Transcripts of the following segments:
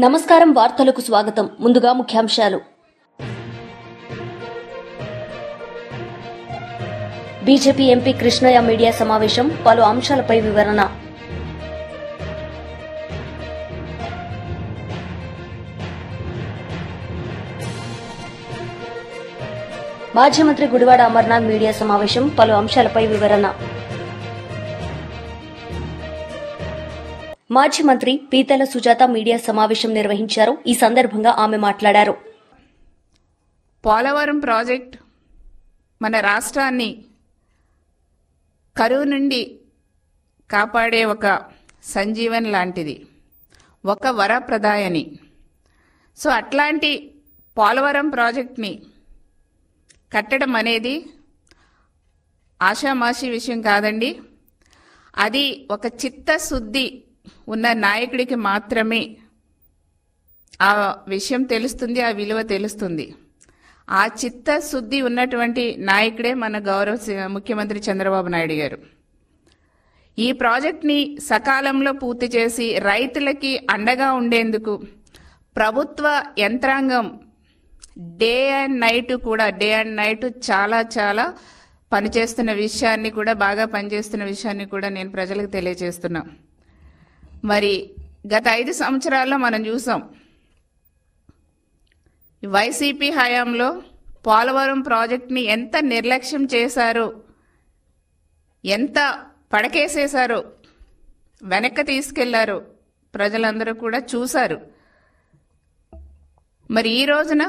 నమస్కారం వార్తలకు స్వాగతం. ముందుగా ముఖ్యాంశాలు. బీజేపీ ఎంపీ కృష్ణయ్య మీడియా సమావేశం, పలు అంశాలపై వివరణ. మాజీ మంత్రి గుడివాడ అమర్నాథ్ మీడియా సమావేశం, పలు అంశాలపై వివరణ. మాజీ మంత్రి పీతల సుజాత మీడియా సమావేశం నిర్వహించారు. ఈ సందర్భంగా ఆమె మాట్లాడారు. పోలవరం ప్రాజెక్ట్ మన రాష్ట్రాన్ని కరువు నుండి కాపాడే ఒక సంజీవన్ లాంటిది, ఒక వరప్రదాయని. సో అట్లాంటి పోలవరం ప్రాజెక్ట్ని కట్టడం అనేది ఆషామాషి విషయం కాదండి. అది ఒక చిత్తశుద్ధి ఉన్న నాయకుడికి మాత్రమే ఆ విషయం తెలుస్తుంది, ఆ విలువ తెలుస్తుంది. ఆ చిత్తశుద్ధి ఉన్నటువంటి నాయకుడే మన గౌరవ ముఖ్యమంత్రి చంద్రబాబు నాయుడు గారు. ఈ ప్రాజెక్ట్ని సకాలంలో పూర్తి చేసి రైతులకి అండగా ఉండేందుకు ప్రభుత్వ యంత్రాంగం డే అండ్ నైట్ చాలా పనిచేస్తున్న విషయాన్ని కూడా, బాగా పనిచేస్తున్న విషయాన్ని కూడా నేను ప్రజలకు తెలియజేస్తున్నా. మరి గత 5 సంవత్సరాల్లో మనం చూసాం, వైసీపీ హయాంలో పోలవరం ప్రాజెక్ట్ని ఎంత నిర్లక్ష్యం చేశారో, ఎంత పడకేసేశారో, వెనక్కి తీసుకెళ్లారో ప్రజలందరూ కూడా చూశారు. మరి ఈ రోజున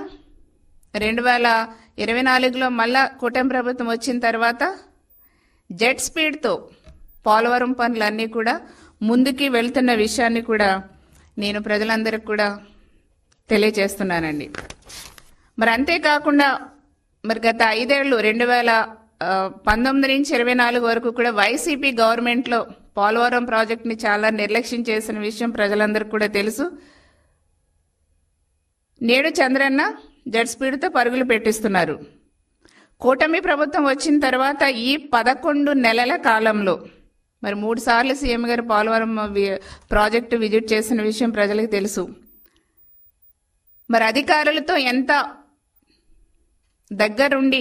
2024లో మళ్ళా కూటమి ప్రభుత్వం వచ్చిన తర్వాత జెట్ స్పీడ్తో పోలవరం పనులన్నీ కూడా ముందుకి వెళ్తున్న విషయాన్ని కూడా నేను ప్రజలందరికీ కూడా తెలియజేస్తున్నానండి. మరి అంతేకాకుండా మరి గత 5 ఏళ్ళు 2019 నుంచి 24 వరకు కూడా వైసీపీ గవర్నమెంట్లో పోలవరం ప్రాజెక్ట్ని చాలా నిర్లక్ష్యం చేసిన విషయం ప్రజలందరికీ కూడా తెలుసు. నేడు చంద్రన్న జెట్ స్పీడ్తో పరుగులు పెట్టిస్తున్నారు. కూటమి ప్రభుత్వం వచ్చిన తర్వాత ఈ 11 నెలల కాలంలో మరి 3 సార్లు సీఎం గారు పోలవరం ప్రాజెక్టు విజిట్ చేసిన విషయం ప్రజలకు తెలుసు. మరి అధికారులతో ఎంత దగ్గరుండి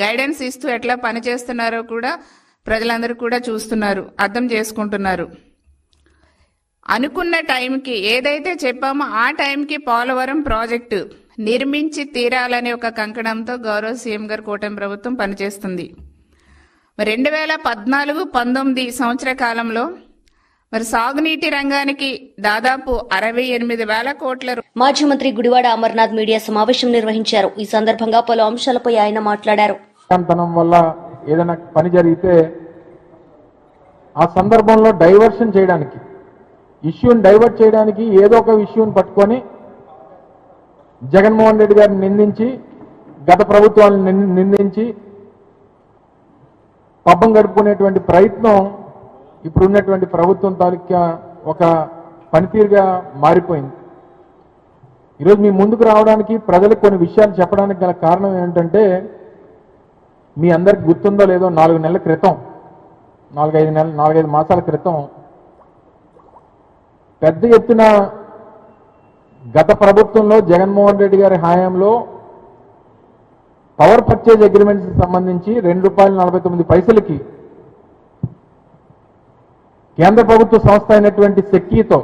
గైడెన్స్ ఇస్తూ ఎట్లా పనిచేస్తున్నారో కూడా ప్రజలందరూ కూడా చూస్తున్నారు, అర్థం చేసుకుంటున్నారు. అనుకున్న టైంకి ఏదైతే చెప్పామో ఆ టైంకి పోలవరం ప్రాజెక్టు నిర్మించి తీరాలనే ఒక కంకణంతో గౌరవ సీఎం గారు కూటమి ప్రభుత్వం పనిచేస్తుంది. 2014-19 సంవత్సర కాలంలో మరి సాగునీటి రంగానికి దాదాపు 68,000 కోట్ల. మాజీ మంత్రి గుడివాడ అమర్నాథ్ మీడియా సమావేశం నిర్వహించారు. ఈ సందర్భంగా పలు అంశాలపై ఆయన మాట్లాడారు. వల్ల ఏదైనా పని జరిగితే ఆ సందర్భంలో డైవర్షన్ చేయడానికి, ఇష్యూని డైవర్ట్ చేయడానికి ఏదో ఒక ఇష్యూని పట్టుకొని జగన్మోహన్ రెడ్డి గారిని నిందించి, గత ప్రభుత్వాన్ని నిందించి పబ్బం గడుపుకునేటువంటి ప్రయత్నం ఇప్పుడున్నటువంటి ప్రభుత్వం తాలూకా ఒక పనితీరుగా మారిపోయింది. ఈరోజు మీ ముందుకు రావడానికి, ప్రజలకు కొన్ని విషయాలు చెప్పడానికి గల కారణం ఏంటంటే, మీ అందరికి గుర్తుందో లేదో 4 నెలల క్రితం, 4-5 మాసాల క్రితం పెద్ద ఎత్తున గత ప్రభుత్వంలో జగన్మోహన్ రెడ్డి గారి హయాంలో పవర్ పర్చేజ్ అగ్రిమెంట్స్ సంబంధించి ₹2.49 కేంద్ర ప్రభుత్వ సంస్థ అయినటువంటి సెక్కీతో,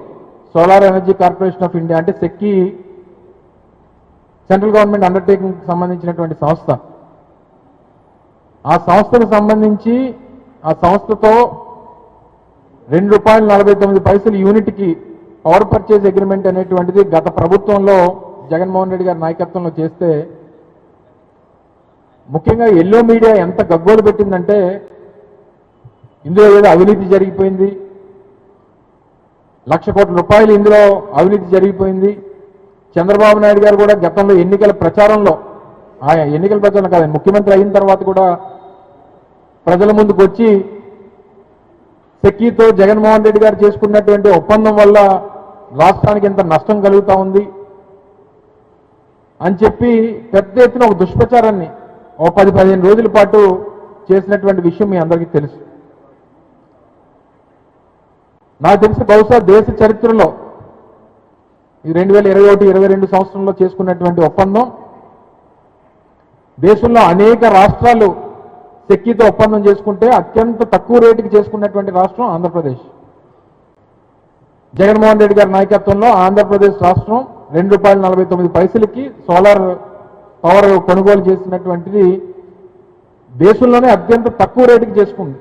solar energy corporation of India అంటే సెక్కీ సెంట్రల్ గవర్నమెంట్ అండర్టేకింగ్ సంబంధించినటువంటి సంస్థ, ఆ సంస్థకు సంబంధించి ఆ సంస్థతో ₹2.49 యూనిట్కి పవర్ పర్చేజ్ అగ్రిమెంట్ అనేటువంటిది గత ప్రభుత్వంలో జగన్మోహన్ రెడ్డి గారి నాయకత్వంలో చేస్తే, ముఖ్యంగా ఎల్లో మీడియా ఎంత గగ్గోలు పెట్టిందంటే, ఇందులో ఏదో అవినీతి జరిగిపోయింది, ₹1,00,000 కోట్ల ఇందులో అవినీతి జరిగిపోయింది. చంద్రబాబు నాయుడు గారు కూడా గతంలో ఎన్నికల ప్రచారంలో కాదు, ముఖ్యమంత్రి అయిన తర్వాత కూడా ప్రజల ముందుకు వచ్చి సెక్కీతో జగన్మోహన్ రెడ్డి గారు చేసుకున్నటువంటి ఒప్పందం వల్ల రాష్ట్రానికి ఎంత నష్టం కలుగుతా ఉంది అని చెప్పి పెద్ద ఎత్తున ఒక దుష్ప్రచారాన్ని 10-15 రోజుల పాటు చేసినటువంటి విషయం మీ అందరికీ తెలుసు. నాకు తెలిసి బహుశా దేశ చరిత్రలో ఈ 2021-22 సంవత్సరంలో చేసుకున్నటువంటి ఒప్పందం దేశంలో అనేక రాష్ట్రాలు సెక్కీతో ఒప్పందం చేసుకుంటే అత్యంత తక్కువ రేటుకి చేసుకున్నటువంటి రాష్ట్రం ఆంధ్రప్రదేశ్. జగన్మోహన్ రెడ్డి గారి నాయకత్వంలో ఆంధ్రప్రదేశ్ రాష్ట్రం ₹2.49 సోలార్ పవర్ కొనుగోలు చేసినటువంటిది దేశంలోనే అత్యంత తక్కువ రేటుకి చేసుకుంది.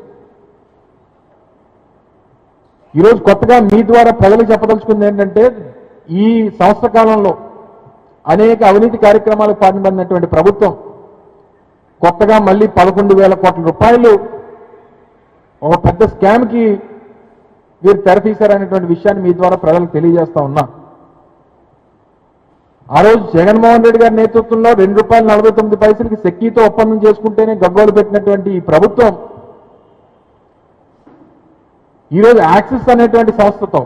ఈరోజు కొత్తగా మీ ద్వారా ప్రజలకు చెప్పదలుచుకుంది ఏంటంటే ఈ సంవత్సర కాలంలో అనేక అవినీతి కార్యక్రమాలకు పాల్పడినటువంటి ప్రభుత్వం కొత్తగా మళ్ళీ 11,000 కోట్ల రూపాయలు ఒక పెద్ద స్కామ్కి వీరు తెరతీశారనేటువంటి విషయాన్ని మీ ద్వారా ప్రజలకు తెలియజేస్తా ఉన్నా. ఆ రోజు జగన్మోహన్ రెడ్డి గారి నేతృత్వంలో ₹2.49 సెక్కీతో ఒప్పందం చేసుకుంటేనే గగ్గోలు పెట్టినటువంటి ఈ ప్రభుత్వం ఈరోజు యాక్సిస్ అనేటువంటి సంస్థతో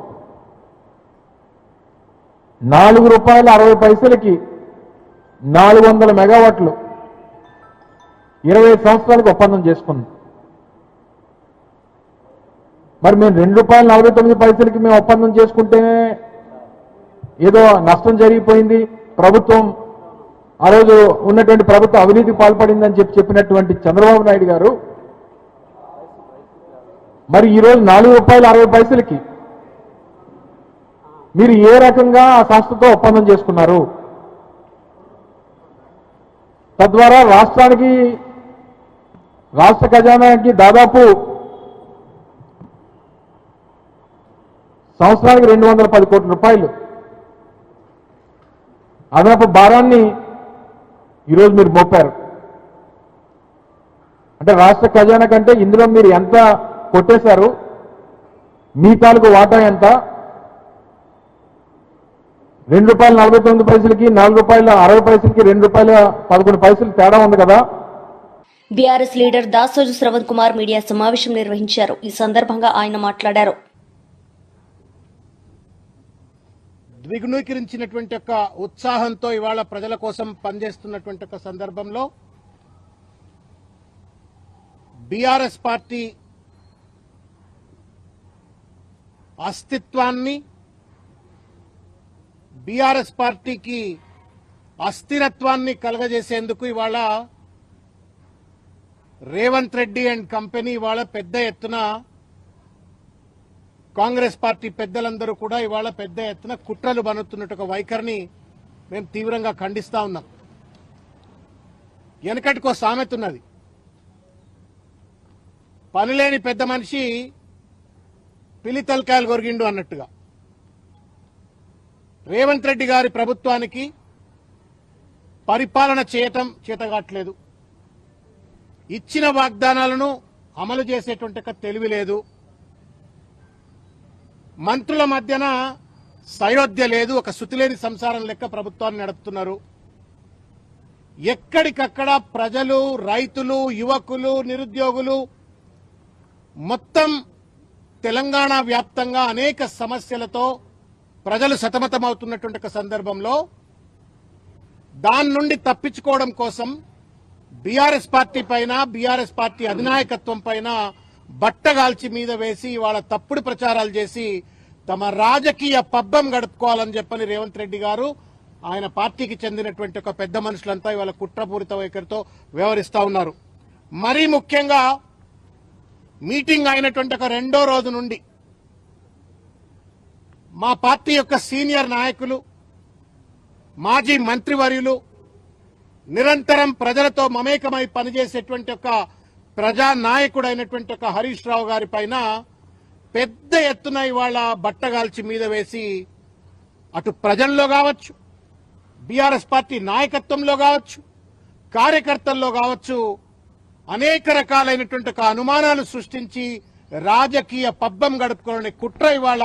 ₹4.60 400 మెగావాట్లు 25 సంవత్సరాలకు ఒప్పందం చేసుకుంది. మరి మేము ₹2.49 మేము ఒప్పందం చేసుకుంటేనే ఏదో నష్టం జరిగిపోయింది, ప్రభుత్వం ఆ రోజు ఉన్నటువంటి ప్రభుత్వం అవినీతికి పాల్పడిందని చెప్పినటువంటి చంద్రబాబు నాయుడు గారు మరి ఈరోజు ₹4.60 మీరు ఏ రకంగా ఆ సంస్థతో ఒప్పందం చేసుకున్నారు? తద్వారా రాష్ట్ర ఖజానాకి దాదాపు సంవత్సరానికి 210 కోట్ల రూపాయలు అదనపు భారాన్ని ఈరోజు మీరు మోపారు. అంటే రాష్ట్ర ఖజానా కంటే ఇందులో మీరు ఎంత కొట్టేశారు, మీ తాలూకు వాటా ఎంత? ₹2.49 ₹4.60 ₹2.11 తేడా ఉంది కదా. BRS leader Dasoju Shravan Kumar media సమావేశం నిర్వహించారు. ఈ సందర్భంగా ఆయన మాట్లాడారు. ద్విగుణీకరించినటువంటి ఒక ఉత్సాహంతో ఇవాళ ప్రజల కోసం పనిచేస్తున్నటువంటి ఒక సందర్భంలో బీఆర్ఎస్ పార్టీ అస్తిత్వాన్ని, బీఆర్ఎస్ పార్టీకి అస్థిరత్వాన్ని కలగజేసేందుకు ఇవాళ రేవంత్ రెడ్డి అండ్ కంపెనీ ఇవాళ పెద్ద ఎత్తున కాంగ్రెస్ పార్టీ పెద్దలందరూ కూడా ఇవాళ పెద్ద ఎత్తున కుట్రలు బనుతున్నట్టు ఒక వైఖరిని మేము తీవ్రంగా ఖండిస్తా ఉన్నాం. వెనకటికో సామెత ఉన్నది, పనిలేని పెద్ద మనిషి పిలితలకాయలు కొరిగిండు అన్నట్టుగా. రేవంత్ రెడ్డి గారి ప్రభుత్వానికి పరిపాలన చేయటం చేతగాట్లేదు, ఇచ్చిన వాగ్దానాలను అమలు చేసేటువంటి ఒక తెలివి లేదు, మంత్రుల మధ్యన సయోధ్య లేదు, ఒక శృతిలేని సంసారం లెక్క ప్రభుత్వాన్ని నడుపుతున్నారు. ఎక్కడికక్కడ ప్రజలు, రైతులు, యువకులు, నిరుద్యోగులు మొత్తం తెలంగాణ వ్యాప్తంగా అనేక సమస్యలతో ప్రజలు సతమతమవుతున్నటువంటి ఒక సందర్భంలో దాని నుండి తప్పించుకోవడం కోసం బీఆర్ఎస్ పార్టీ పైన, బీఆర్ఎస్ పార్టీ అధినాయకత్వం పైన బట్టగాల్చి మీద వేసి ఇవాళ తప్పుడు ప్రచారాలు చేసి తమ రాజకీయ పబ్బం గడుపుకోవాలని చెప్పని రేవంత్ రెడ్డి గారు, ఆయన పార్టీకి చెందినటువంటి ఒక పెద్ద మనుషులంతా ఇవాళ కుట్రపూరిత వైఖరితో వ్యవహరిస్తా ఉన్నారు. మరీ ముఖ్యంగా మీటింగ్ అయినటువంటి ఒక 2వ రోజు నుండి మా పార్టీ యొక్క సీనియర్ నాయకులు, మాజీ మంత్రివర్యులు, నిరంతరం ప్రజలతో మమేకమై పనిచేసేటువంటి ఒక ప్రజానాయకుడైనటువంటి ఒక హరీష్ రావు గారి పైన పెద్ద ఎత్తున ఇవాళ బట్టగాల్చి మీద వేసి అటు ప్రజల్లో కావచ్చు, బీఆర్ఎస్ పార్టీ నాయకత్వంలో కావచ్చు, కార్యకర్తల్లో కావచ్చు అనేక రకాలైనటువంటి ఒక అనుమానాలు సృష్టించి రాజకీయ పబ్బం గడుపుకోవాలనే కుట్ర ఇవాళ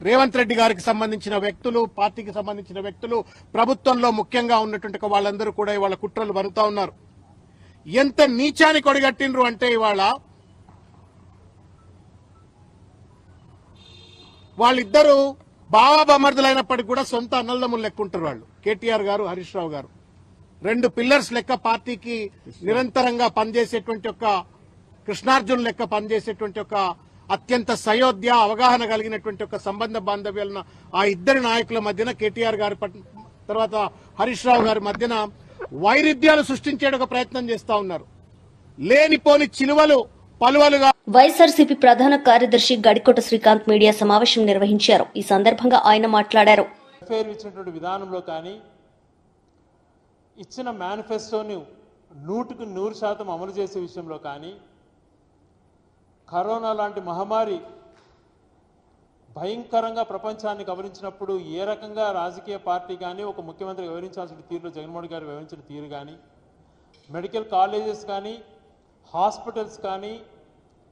రేవంత్ రెడ్డి గారికి సంబంధించిన వ్యక్తులు, పార్టీకి సంబంధించిన వ్యక్తులు, ప్రభుత్వంలో ముఖ్యంగా ఉన్నటువంటి వాళ్ళందరూ కూడా ఇవాళ కుట్రలు బరుతా ఉన్నారు. ఎంత నీచానికి ఒడిగట్టిండ్రు అంటే ఇవాళ వాళ్ళిద్దరూ బావాబమర్దులైనప్పటికీ కూడా సొంత అన్నదమ్ములు లెక్కుంటారు వాళ్ళు. కేటీఆర్ గారు, హరీష్ రావు గారు 2 పిల్లర్స్ లెక్క పార్టీకి నిరంతరంగా పనిచేసేటువంటి ఒక కృష్ణార్జున్ లెక్క పనిచేసేటువంటి ఒక అత్యంత సయోధ్య అవగాహన కలిగినటువంటి ఒక సంబంధ బాంధవ్యాలను ఆ ఇద్దరు నాయకుల మధ్యన కేటీఆర్ గారి తర్వాత హరీష్ రావు గారి మధ్యన వైరుధ్యాలు సృష్టించే ఒక ప్రయత్నం చేస్తా ఉన్నారు. లేనిపోని చిలువలు పలువలుగా. వైఎస్ఆర్సీపీ ప్రధాన కార్యదర్శి గడికోట శ్రీకాంత్ మీడియా సమావేశం నిర్వహించారు. ఈ సందర్భంగా ఆయన మాట్లాడారు. ఇచ్చినటువంటి విధానంలో కానీ ఇచ్చిన మేనిఫెస్టోని 100% అమలు చేసే విషయంలో కానీ కరోనా లాంటి మహమ్మారి భయంకరంగా ప్రపంచాన్ని గమనించినప్పుడు ఏ రకంగా రాజకీయ పార్టీ కానీ ఒక ముఖ్యమంత్రి వివరించాల్సిన తీరులో జగన్మోహన్ గారు వివరించిన తీరు కానీ మెడికల్ కాలేజెస్ కానీ హాస్పిటల్స్ కానీ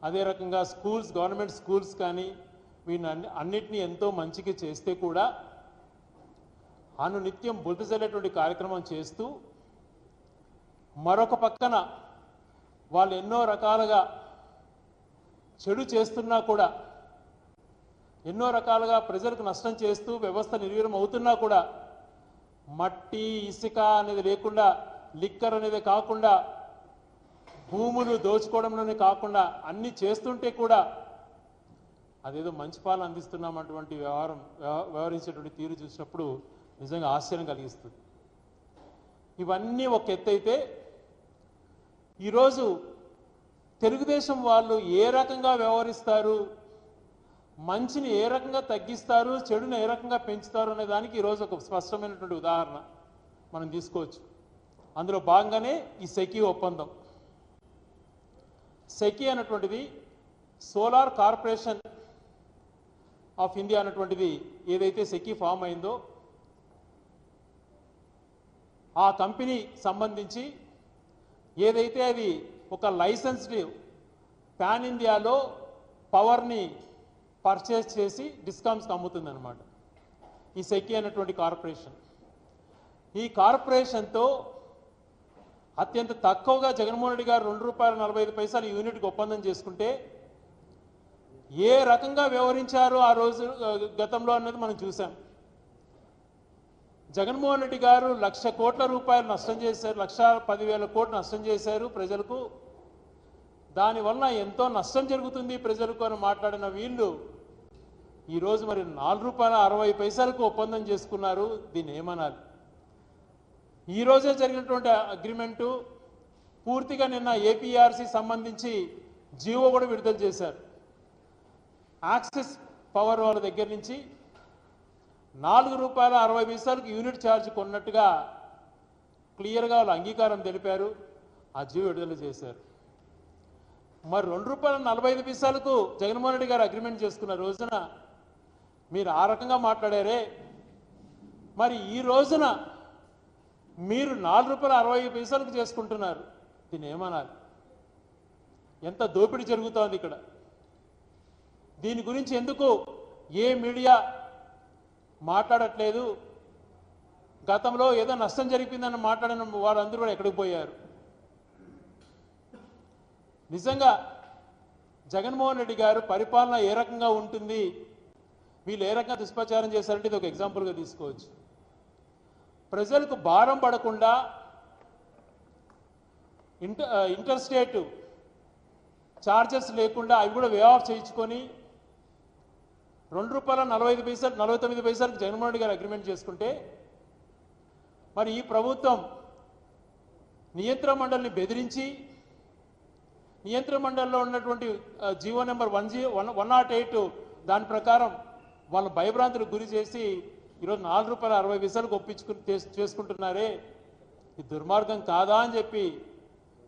అదే రకంగా స్కూల్స్ గవర్నమెంట్ స్కూల్స్ కానీ వీటిని అన్నిటినీ ఎంతో మంచిగా చేస్తే కూడా నిత్యం బురద చల్లేటువంటి కార్యక్రమం చేస్తూ మరొక పక్కన వాళ్ళు ఎన్నో రకాలుగా చెడు చేస్తున్నా కూడా ఎన్నో రకాలుగా ప్రజలకు నష్టం చేస్తూ వ్యవస్థ నిర్వీర్యం అవుతున్నా కూడా మట్టి ఇసుక అనేది లేకుండా లిక్కర్ అనేది కాకుండా భూములు దోచుకోవడంలోనే కాకుండా అన్ని చేస్తుంటే కూడా అదేదో మంచి పాలన అందిస్తున్నామన్నటువంటి వ్యవహరించేటువంటి తీరు చూసినప్పుడు నిజంగా ఆశ్చర్యం కలిగిస్తుంది. ఇవన్నీ ఒక ఎత్తైతే ఈరోజు తెలుగుదేశం వాళ్ళు ఏ రకంగా వ్యవహరిస్తారు, మంచిని ఏ రకంగా తగ్గిస్తారు, చెడుని ఏ రకంగా పెంచుతారు అనే దానికి ఈరోజు ఒక స్పష్టమైనటువంటి ఉదాహరణ మనం తీసుకోవచ్చు. అందులో భాగంగానే ఈ సెకీ ఒప్పందం. సెకీ అన్నటువంటిది సోలార్ కార్పొరేషన్ ఆఫ్ ఇండియా అన్నటువంటిది ఏదైతే సెకీ ఫామ్ అయిందో ఆ కంపెనీ సంబంధించి ఏదైతే అది ఒక లైసెన్స్డ్ పాన్ ఇండియాలో పవర్ని పర్చేస్ చేసి డిస్కామ్స్కి అమ్ముతుందన్నమాట ఈ సెకీ అనేటువంటి కార్పొరేషన్. ఈ కార్పొరేషన్తో అత్యంత తక్కువగా జగన్మోహన్ రెడ్డి గారు ₹2.45 యూనిట్కి ఒప్పందం చేసుకుంటే ఏ రకంగా వ్యవహరించారో ఆ రోజు గతంలో అన్నది మనం చూసాం. జగన్మోహన్ రెడ్డి గారు ₹1,00,000 కోట్ల నష్టం చేశారు, 1,10,000 కోట్లు నష్టం చేశారు ప్రజలకు. దానివల్ల ఎంతో నష్టం జరుగుతుంది ప్రజలకు అని మాట్లాడిన వీళ్ళు ఈరోజు మరి ₹4.60 ఒప్పందం చేసుకున్నారు. దీన్ని ఏమనాలి? ఈరోజే జరిగినటువంటి అగ్రిమెంటు పూర్తిగా నిన్న ఏపీఆర్సీ సంబంధించి జీవో కూడా విడుదల చేశారు. యాక్సెస్ పవర్ వాళ్ళ దగ్గర నుంచి ₹4.60 యూనిట్ ఛార్జ్ కొన్నట్టుగా క్లియర్గా వాళ్ళు అంగీకారం తెలిపారు. ఆ జీవో విడుదల చేశారు. మరి ₹2.45 జగన్మోహన్ రెడ్డి గారు అగ్రిమెంట్ చేసుకున్న రోజున మీరు ఆ రకంగా మాట్లాడారే, మరి ఈ రోజున మీరు ₹4.60 చేసుకుంటున్నారు. దీన్ని ఏమనాలి? ఎంత దోపిడీ జరుగుతోంది ఇక్కడ. దీని గురించి ఎందుకు ఏ మీడియా మాట్లాడట్లేదు? గతంలో ఏదో నష్టం జరిగిందని మాట్లాడిన వారందరూ కూడా ఎక్కడికి పోయారు? నిజంగా జగన్మోహన్ రెడ్డి గారు పరిపాలన ఏ రకంగా ఉంటుంది, వీళ్ళు ఏ రకంగా దుష్ప్రచారం చేశారంటే ఇది ఒక ఎగ్జాంపుల్గా తీసుకోవచ్చు. ప్రజలకు భారం పడకుండా ఇంటర్ స్టేట్ ఛార్జెస్ లేకుండా అవి కూడా వే ఆఫ్ చేయించుకొని ₹2.49 జగన్మోహన్ రెడ్డి గారు అగ్రిమెంట్ చేసుకుంటే మరి ఈ ప్రభుత్వం నియంత్రణ మండలిని బెదిరించి నియంత్రణ మండలిలో ఉన్నటువంటి జీవో నెంబర్ 108 దాని ప్రకారం వాళ్ళ భయభ్రాంతులకు గురి చేసి ఈరోజు ₹4.60 చేసుకుంటున్నారే, ఇది దుర్మార్గం కాదా అని చెప్పి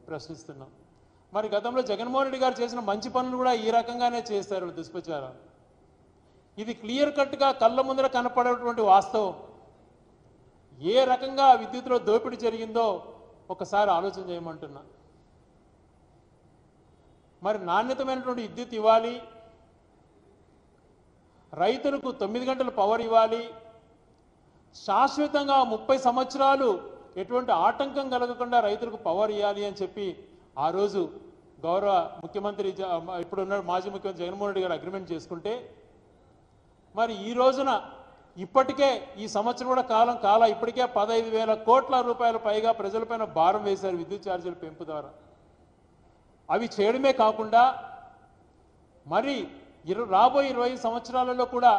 ప్రశ్నిస్తున్నాం. మరి గతంలో జగన్మోహన్ రెడ్డి గారు చేసిన మంచి పనులు కూడా ఈ రకంగానే చేశారు దుష్ప్రచారం. ఇది క్లియర్ కట్గా కళ్ళ ముందర కనపడేటువంటి వాస్తవం. ఏ రకంగా విద్యుత్లో దోపిడీ జరిగిందో ఒకసారి ఆలోచన చేయమంటున్నా. మరి నాణ్యతమైనటువంటి విద్యుత్ ఇవ్వాలి, రైతులకు 9 గంటల పవర్ ఇవ్వాలి, శాశ్వతంగా 30 సంవత్సరాలు ఎటువంటి ఆటంకం కలగకుండా రైతులకు పవర్ ఇవ్వాలి అని చెప్పి ఆ రోజు గౌరవ ముఖ్యమంత్రి ఇప్పుడున్న మాజీ ముఖ్యమంత్రి జగన్మోహన్ రెడ్డి గారు అగ్రిమెంట్ చేసుకుంటే మరి ఈ రోజున ఇప్పటికే ఈ సంవత్సరం కూడా కాలం ఇప్పటికే 15,000 కోట్ల పైగా ప్రజలపైన భారం వేశారు విద్యుత్ ఛార్జీల పెంపు ద్వారా. అవి చేయడమే కాకుండా మరి రాబోయే 20 సంవత్సరాలలో కూడా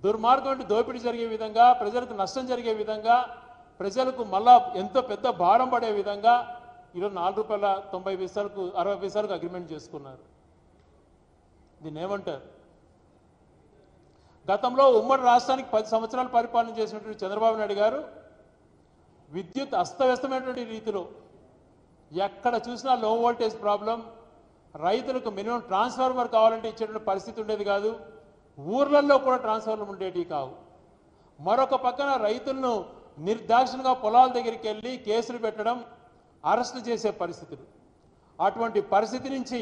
దుర్మార్గం దోపిడీ జరిగే విధంగా, ప్రజలకు నష్టం జరిగే విధంగా, ప్రజలకు మళ్ళా ఎంతో పెద్ద భారం పడే విధంగా ఈరోజు ₹4.90 60 అగ్రిమెంట్ చేసుకున్నారు. దీన్ని ఏమంటారు? గతంలో ఉమ్మడి రాష్ట్రానికి 10 సంవత్సరాలు పరిపాలన చేసినటువంటి చంద్రబాబు నాయుడు గారు విద్యుత్ అస్తవ్యస్తమైనటువంటి రీతిలో ఎక్కడ చూసినా లో వోల్టేజ్ ప్రాబ్లం, రైతులకు మినిమం ట్రాన్స్ఫార్మర్ కావాలంటే ఇచ్చేటువంటి పరిస్థితి ఉండేది కాదు, ఊర్లలో కూడా ట్రాన్స్ఫార్మర్ ఉండేటివి కావు. మరొక పక్కన రైతులను నిర్దాక్షిణంగా పొలాల దగ్గరికి వెళ్ళి కేసులు పెట్టడం, అరెస్టు చేసే పరిస్థితులు. అటువంటి పరిస్థితి నుంచి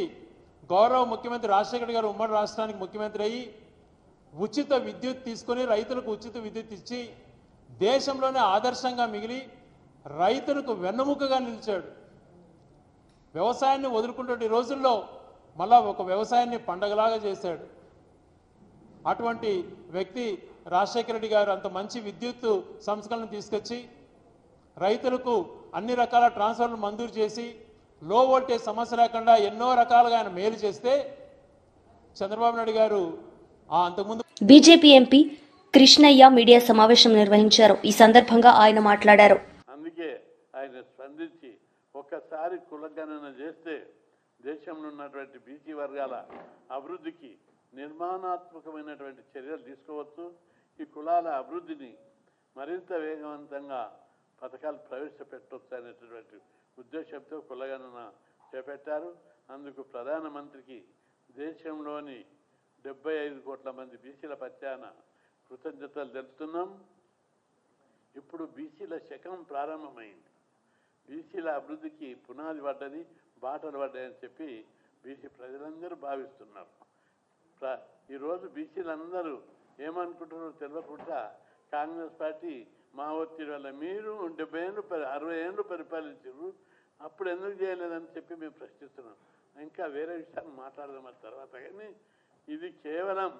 గౌరవ ముఖ్యమంత్రి రాజశేఖర్ గారు ఉమ్మడి రాష్ట్రానికి ముఖ్యమంత్రి అయ్యి ఉచిత విద్యుత్ తీసుకొని రైతులకు ఉచిత విద్యుత్ ఇచ్చి దేశంలోనే ఆదర్శంగా మిగిలి రైతులకు వెన్నెముకగా నిలిచాడు. వ్యవసాయాన్ని వదులుకున్నటువంటి రోజుల్లో మళ్ళా ఒక వ్యవసాయాన్ని పండగలాగా చేశాడు. అటువంటి వ్యక్తి రాజశేఖర రెడ్డి గారు అంత మంచి విద్యుత్ సంస్కరణలు తీసుకొచ్చి రైతులకు అన్ని రకాల ట్రాన్స్ఫర్లు మంజూరు చేసి లో వోల్టేజ్ సమస్య లేకుండా ఎన్నో రకాలుగా ఆయన మేలు చేస్తే చంద్రబాబు నాయుడు గారు అంతకుముందు బీజేపీ ఎంపీ కృష్ణయ్య మీడియా సమావేశం నిర్వహించారు. ఈ సందర్భంగా ఆయన మాట్లాడారు. అందుకే ఆయన స్పందించి ఒక్కసారి కులగణన చేస్తే దేశంలో ఉన్నటువంటి బీసీ వర్గాల అభివృద్ధికి నిర్మాణాత్మకమైనటువంటి చర్యలు తీసుకోవచ్చు. ఈ కులాల అభివృద్ధిని మరింత వేగవంతంగా పథకాలు ప్రవేశపెట్టవచ్చు అనేటటువంటి ఉద్దేశంతో కులగణన చేపట్టారు. అందుకు ప్రధానమంత్రికి దేశంలోని 75 కోట్ల మంది బీసీల పక్షాన కృతజ్ఞతలు తెలుపుతున్నాం. ఇప్పుడు బీసీల శకం ప్రారంభమైంది. బీసీల అభివృద్ధికి పునాది పడ్డది, బాటలు పడ్డాయని చెప్పి బీసీ ప్రజలందరూ భావిస్తున్నారు. ఈరోజు బీసీలందరూ ఏమనుకుంటున్నారో తెలియకుండా కాంగ్రెస్ పార్టీ మా ఒత్తిడి వల్ల మీరు 70 ఏళ్ళు 60 ఏళ్ళు పరిపాలించారు, అప్పుడు ఎందుకు చేయలేదని చెప్పి మేము ప్రశ్నిస్తున్నాం. ఇంకా వేరే విషయాలు మాట్లాడదాం తర్వాత. కానీ ఇది కేవలం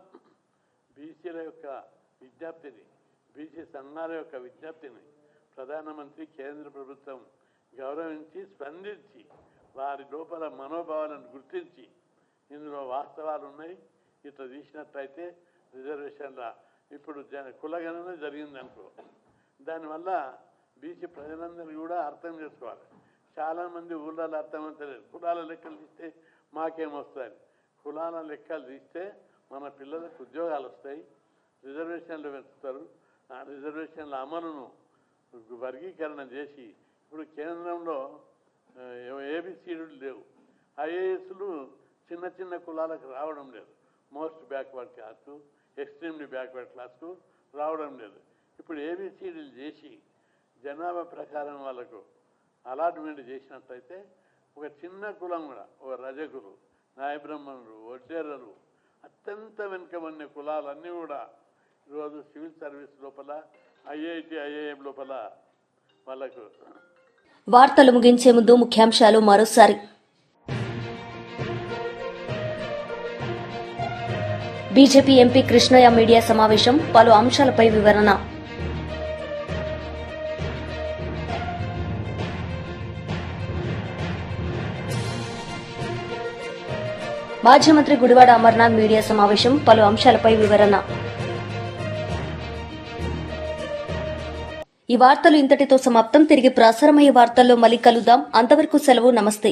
బీసీల యొక్క విజ్ఞప్తిని, బీసీ సంఘాల యొక్క విజ్ఞప్తిని ప్రధానమంత్రి కేంద్ర ప్రభుత్వం గౌరవించి స్పందించి వారి లోపల మనోభావాలను గుర్తించి ఇందులో వాస్తవాలు ఉన్నాయి, ఇట్లా తీసినట్లయితే రిజర్వేషన్ల ఇప్పుడు కులగణన జరిగిందనుకో, దానివల్ల బీసీ ప్రజలందరూ కూడా అర్థం చేసుకోవాలి. చాలామంది ఊళ్ళలో అర్థమవుతలేదు. కులాల లెక్కలు తీస్తే మాకేమొస్తాయి, కులాల లెక్కలు తీస్తే మన పిల్లలకు ఉద్యోగాలు వస్తాయి, రిజర్వేషన్లు పెంచుతారు. ఆ రిజర్వేషన్ల అమలును వర్గీకరణ చేసి ఇప్పుడు కేంద్రంలో ఏబిసిడీలు లేవు, ఐఏఎస్లు చిన్న చిన్న కులాలకు రావడం లేదు, మోస్ట్ బ్యాక్వర్డ్ క్లాస్కు, ఎక్స్ట్రీమ్లీ బ్యాక్వర్డ్ క్లాస్కు రావడం లేదు. ఇప్పుడు ఏబిసిడీలు చేసి జనాభా ప్రకారం వాళ్ళకు అలాట్మెంట్ చేసినట్లయితే ఒక చిన్న కులం కూడా, ఒక రజకులు, నాయబ్రహ్మణులు, వడ్డేరలు, అత్యంత వెనుకబడిన కులాలన్నీ కూడా ఈరోజు సివిల్ సర్వీస్ లోపల, ఐఐటి ఐఐఎం లోపల వాళ్ళకు. వార్తలు ముగించే ముందు ముఖ్యాంశాలు మరోసారి. బీజేపీ ఎంపీ కృష్ణయ్య మీడియా సమావేశం, పలు అంశాలపై వివరణ. మాజీ మంత్రి గుడివాడ అమర్నాథ్ మీడియా సమావేశం, పలు అంశాలపై వివరణ. ఈ వార్తలు ఇంతటితో సమాప్తం. తిరిగి ప్రసారమయ్యే వార్తల్లో మళ్ళీ కలుద్దాం. అంతవరకు సెలవు. నమస్తే.